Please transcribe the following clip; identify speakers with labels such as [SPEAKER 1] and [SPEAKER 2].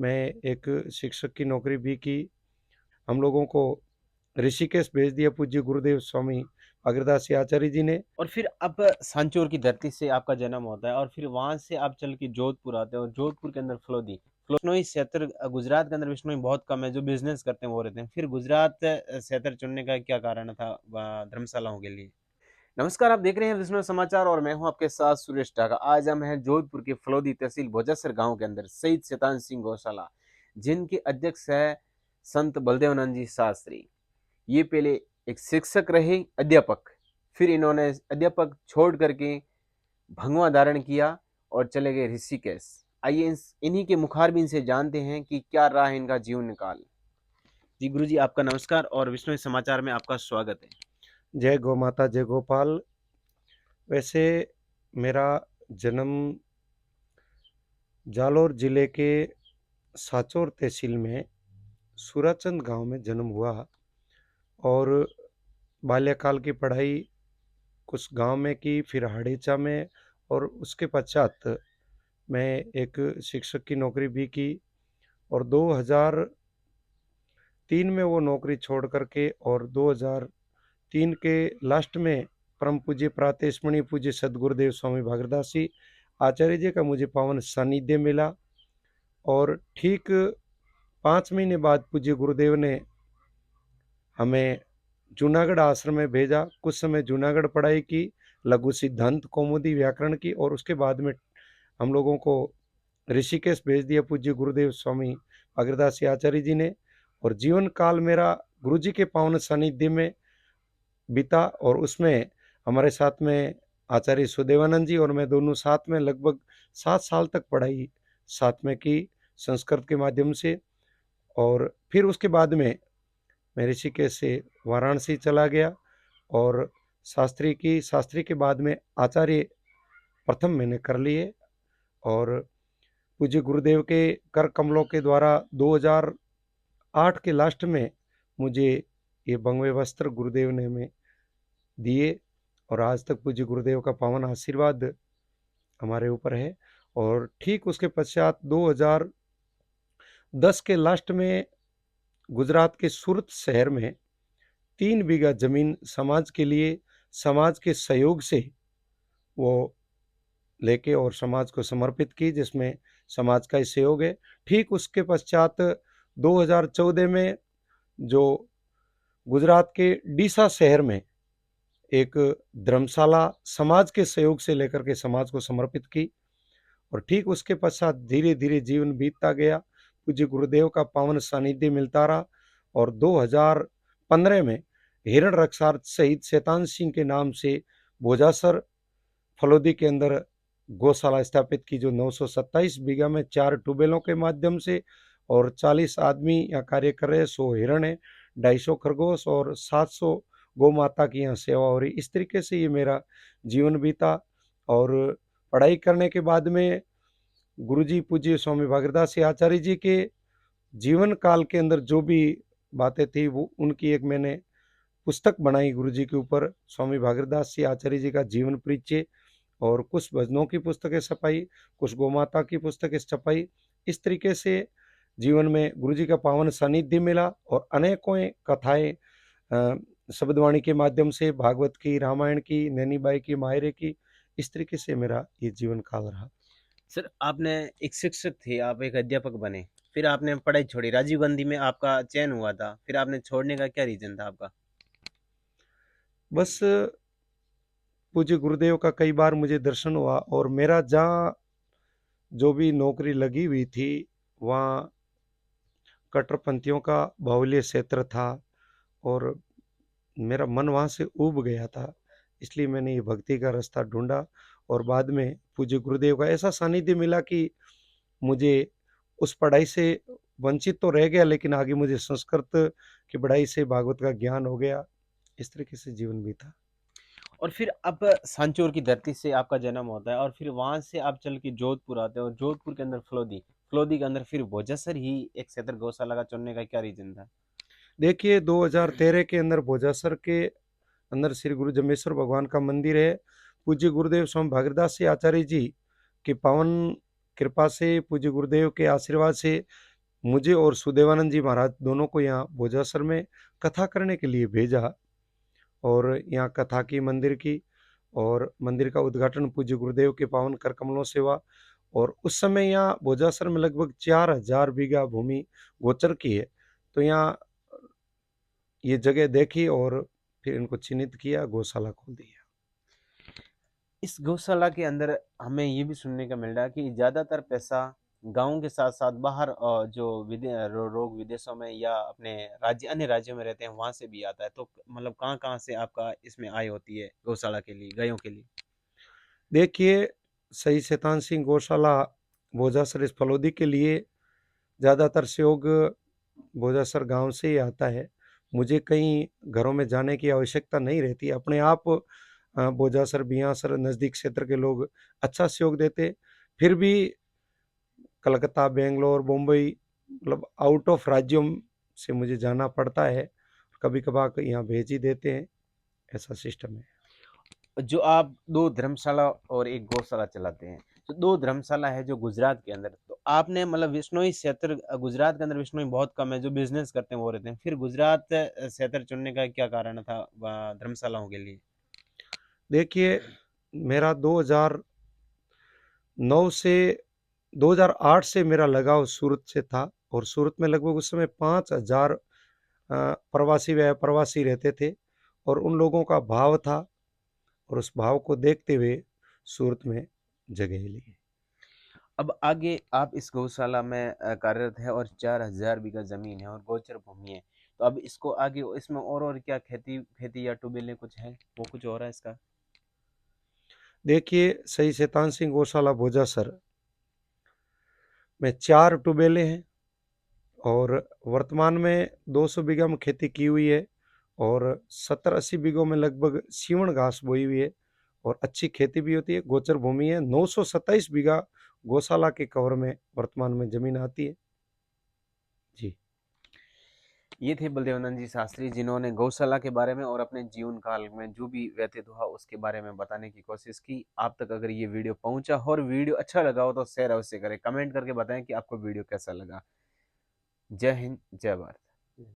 [SPEAKER 1] मैं एक शिक्षक की नौकरी भी की। हम लोगों को ऋषिकेश भेज दिया पूज्य गुरुदेव स्वामी अग्रदास जी आचार्य जी ने।
[SPEAKER 2] और फिर अब सांचौर की धरती से आपका जन्म होता है और फिर वहां से आप चल के जोधपुर आते हैं और जोधपुर के अंदर फलोदी बिश्नोई क्षेत्र गुजरात के अंदर बिश्नोई बहुत कम है जो बिजनेस करते हैं वो रहते हैं। फिर गुजरात क्षेत्र चुनने का क्या कारण था धर्मशालाओं के लिए? नमस्कार, आप देख रहे हैं विष्णु समाचार और मैं हूं आपके साथ सुरेश टाका। आज हम हैं जोधपुर के फलोदी तहसील भोजासर गांव के अंदर शहीद शैतान सिंह गौशाला, जिनके अध्यक्ष है संत बलदेवानंद जी शास्त्री। ये पहले एक शिक्षक रहे, अध्यापक। फिर इन्होंने अध्यापक छोड़ करके भगवा धारण किया और चले गए ऋषिकेश। आइए इन्हीं के मुखारबिन से जानते हैं कि क्या रहा है इनका जीवन काल। जी गुरु जी, आपका नमस्कार और विष्णु समाचार में आपका स्वागत है।
[SPEAKER 1] जय गौ माता जय गोपाल। वैसे मेरा जन्म जालौर जिले के सांचौर तहसील में सूराचंद गांव में जन्म हुआ और बाल्यकाल की पढ़ाई कुछ गांव में की, फिर हाड़ीचा में, और उसके पश्चात मैं एक शिक्षक की नौकरी भी की। और 2003 में वो नौकरी छोड़ करके और 2003 के लास्ट में परम पूज्य प्रातस्मरणीय पूज्य सदगुरुदेव स्वामी भागीरथदास जी आचार्य जी का मुझे पावन सानिध्य मिला। और ठीक 5 महीने बाद पूज्य गुरुदेव ने हमें जूनागढ़ आश्रम में भेजा। कुछ समय जूनागढ़ पढ़ाई की, लघु सिद्धांत कौमुदी व्याकरण की, और उसके बाद में हम लोगों को ऋषिकेश भेज दिया पूज्य गुरुदेव स्वामी अग्रदास जी आचार्य जी ने। और जीवन काल मेरा गुरु जी के पावन सानिध्य में बीता, और उसमें हमारे साथ में आचार्य सुदेवानंद जी और मैं दोनों साथ में लगभग 7 साल तक पढ़ाई साथ में की संस्कृत के माध्यम से। और फिर उसके बाद में मैं ऋषिकेश से वाराणसी चला गया और शास्त्री के बाद में आचार्य प्रथम मैंने कर लिए। और पूज्य गुरुदेव के कर कमलों के द्वारा 2008 के लास्ट में मुझे ये भगवे वस्त्र गुरुदेव ने हमें दिए, और आज तक पूज्य गुरुदेव का पावन आशीर्वाद हमारे ऊपर है। और ठीक उसके पश्चात 2010 के लास्ट में गुजरात के सूरत शहर में 3 बीघा जमीन समाज के लिए, समाज के सहयोग से वो लेके और समाज को समर्पित की, जिसमें समाज का ही सहयोग है। ठीक उसके पश्चात 2014 में जो गुजरात के डीसा शहर में एक धर्मशाला समाज के सहयोग से लेकर के समाज को समर्पित की। और ठीक उसके पश्चात धीरे धीरे जीवन बीतता गया, पूज्य गुरुदेव का पावन सानिध्य मिलता रहा। और 2015 में हिरण रक्षार्थ शहीद शैतान सिंह के नाम से भोजासर फलोदी के अंदर गौशाला स्थापित की, जो 927 बीघा में 4 ट्यूबवेलों के माध्यम से और 40 आदमी यहाँ कार्य कर रहे हैं। 100 हिरण है, 250 खरगोश और 700 गौ माता की यहाँ सेवा हो रही। इस तरीके से ये मेरा जीवन बीता। और पढ़ाई करने के बाद में गुरुजी पूज्य स्वामी भागीरथदास जी आचार्य जी के जीवन काल के अंदर जो भी बातें थी वो उनकी एक मैंने पुस्तक बनाई गुरुजी के ऊपर, स्वामी भागीरथदास जी आचार्य जी का जीवन परिचय। और कुछ भजनों की पुस्तकें छपाई, कुछ गौमाता की पुस्तकें छपाई। इस तरीके से जीवन में गुरुजी का पावन सानिध्य मिला और अनेकों कथाएं शब्दवाणी के माध्यम से, भागवत की, रामायण की, नैनीबाई की, मायरे की, इस तरीके से मेरा ये जीवन काल रहा।
[SPEAKER 2] सर, आपने एक शिक्षक थे, आप एक अध्यापक बने, फिर आपने पढ़ाई छोड़ी, राजीव गांधी में आपका चयन हुआ था, फिर आपने छोड़ने का क्या रीजन था आपका?
[SPEAKER 1] बस पूज्य गुरुदेव का कई बार मुझे दर्शन हुआ, और मेरा जहाँ जो भी नौकरी लगी हुई थी वहाँ कट्टरपंथियों का बाहुल्य क्षेत्र था, और मेरा मन वहाँ से ऊब गया था। इसलिए मैंने ये भक्ति का रास्ता ढूंढा, और बाद में पूज्य गुरुदेव का ऐसा सानिध्य मिला कि मुझे उस पढ़ाई से वंचित तो रह गया, लेकिन आगे मुझे संस्कृत की पढ़ाई से भागवत का ज्ञान हो गया। इस तरीके से जीवन बीता।
[SPEAKER 2] और फिर अब सांचौर की धरती से आपका जन्म होता है और फिर वहां से आप चल के जोधपुर आते हो और जोधपुर के अंदर फलोदी, फलोदी के अंदर फिर भोजासर ही एक क्षेत्र गौशाला का चुनने का क्या रीजन था?
[SPEAKER 1] देखिए 2013 के अंदर भोजासर के अंदर श्री गुरु जम्बेश्वर भगवान का मंदिर है। पूज्य गुरुदेव स्वामी भागीरथदास जी आचार्य जी की पावन कृपा से, पूज्य गुरुदेव के आशीर्वाद से मुझे और सुदेवानंद जी महाराज दोनों को यहाँ भोजासर में कथा करने के लिए भेजा और यहाँ कथा की मंदिर की और मंदिर का उद्घाटन पूज्य गुरुदेव के पावन कर कमलों से हुआ। और उस समय यहाँ भोजासर में लगभग 4000 बीघा भूमि गोचर की है। तो यहाँ ये जगह देखी और फिर इनको चिन्हित किया, गौशाला खोल दिया।
[SPEAKER 2] इस गौशाला के अंदर हमें ये भी सुनने का मिल रहा है कि ज़्यादातर पैसा गाँव के साथ-साथ बाहर जो लोग विदेशों में या अपने राज्य अन्य राज्यों में रहते हैं, वहाँ से भी आता है। तो मतलब कहाँ-कहाँ से आपका इसमें आय होती है गौशाला के लिए, गायों के लिए?
[SPEAKER 1] देखिए, सही शैतान सिंह गौशाला भोजासर इस फलोदी के लिए ज़्यादातर सहयोग भोजासर गांव से ही आता है। मुझे कहीं घरों में जाने की आवश्यकता नहीं रहती। अपने आप भोजासर, बियासर नज़दीक क्षेत्र के लोग अच्छा सहयोग देते। फिर भी कलकत्ता, बेंगलोर, मुंबई मतलब आउट ऑफ राज्यों से मुझे जाना पड़ता है। कभी-कभार यहाँ भेज ही देते हैं, ऐसा सिस्टम है।
[SPEAKER 2] जो आप 2 धर्मशाला और 1 गौशाला चलाते हैं, तो 2 धर्मशाला है जो गुजरात के अंदर, तो आपने मतलब विश्नोई क्षेत्र गुजरात के अंदर विश्नोई बहुत कम है, जो बिज़नेस करते हैं वो रहते हैं। फिर गुजरात क्षेत्र चुनने का क्या कारण था धर्मशालाओं के लिए?
[SPEAKER 1] देखिए, मेरा 2009 से 2008 से मेरा लगाव सूरत से था और सूरत में लगभग उस समय 5000 प्रवासी व अप्रवासी रहते थे और उन लोगों का भाव था और उस भाव को देखते हुए सूरत में जगह ली।
[SPEAKER 2] अब आगे आप इस गौशाला में कार्यरत है और 4000 बीघा ज़मीन है और गोचर भूमि है, तो अब इसको आगे इसमें और क्या खेती खेती या टुबेलें कुछ हैं, वो कुछ हो रहा है इसका?
[SPEAKER 1] देखिए, सही शैतान सिंह गौशाला भोजासर में 4 ट्यूबवेलें हैं और वर्तमान में 200 बीघा में खेती की हुई है और 70-80 बीघों में लगभग सीवण घास बोई हुई है और अच्छी खेती भी होती है। गोचर भूमि है। 927 बीघा गौशाला के कवर में वर्तमान में जमीन आती है। जी।
[SPEAKER 2] ये थे बलदेवानंद जी शास्त्री, जिन्होंने गौशाला के बारे में और अपने जीवन काल में जो भी व्यतीत हुआ उसके बारे में बताने की कोशिश की। आप तक अगर ये वीडियो पहुंचा हो और वीडियो अच्छा लगा हो तो शेयर अवश्य करें, कमेंट करके बताएं कि आपको वीडियो कैसा लगा। जय हिंद, जय भारत।